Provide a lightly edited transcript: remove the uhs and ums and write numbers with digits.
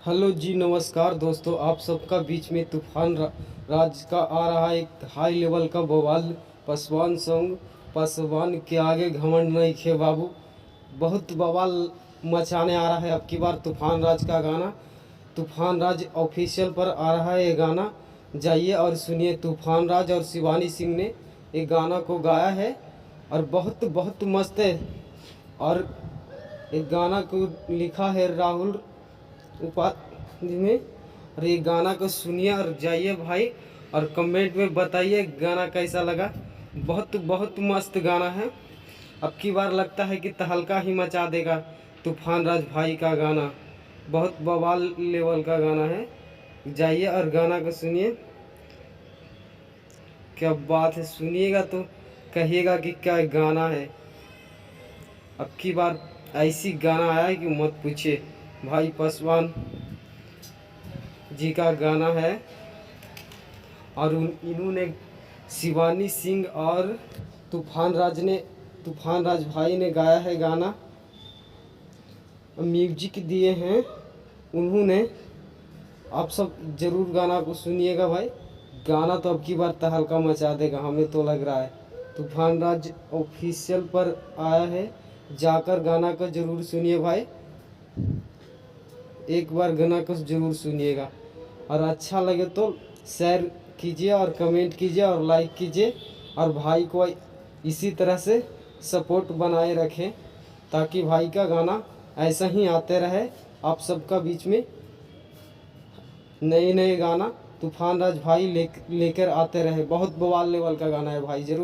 Hello जी, नमस्कार दोस्तों। आप सबका बीच में तूफान राज का आ रहा है एक हाई लेवल का बवाल पासवान सॉन्ग। पासवान के आगे घमंड नहीं खे बाबू। बहुत बवाल मचाने आ रहा है अब की बार तूफान राज का गाना। तूफान राज ऑफिशियल पर आ रहा है ये गाना। जाइए और सुनिए। तूफान राज और शिवानी सिंह ने ये गाना को गाया है और बहुत बहुत मस्त है। और एक गाना को लिखा है राहुल उपाध्याय ने। और ये गाना को सुनिए और जाइए भाई, और कमेंट में बताइए गाना कैसा लगा। बहुत बहुत मस्त गाना है। अब की बार लगता है कि तहलका ही मचा देगा तूफान राज भाई का गाना। बहुत बवाल लेवल का गाना है। जाइए और गाना को सुनिए। क्या बात है, सुनिएगा तो कहिएगा कि क्या गाना है। अब की बार ऐसी गाना आया है कि मत पूछिए। भाई पासवान जी का गाना है और इन्होंने शिवानी सिंह और तूफान राज भाई ने गाया है गाना। म्यूजिक दिए हैं उन्होंने। आप सब जरूर गाना को सुनिएगा भाई। गाना तो अब की बार तहलका मचा देगा, हमें तो लग रहा है। तूफान राज ऑफिशियल पर आया है, जाकर गाना को जरूर सुनिए भाई। एक बार गाना को जरूर सुनिएगा और अच्छा लगे तो शेयर कीजिए और कमेंट कीजिए और लाइक कीजिए। और भाई को इसी तरह से सपोर्ट बनाए रखें ताकि भाई का गाना ऐसा ही आते रहे आप सबका बीच में। नए नए गाना तूफान राज भाई लेकर आते रहे। बहुत बवाल लेवल का गाना है भाई, जरूर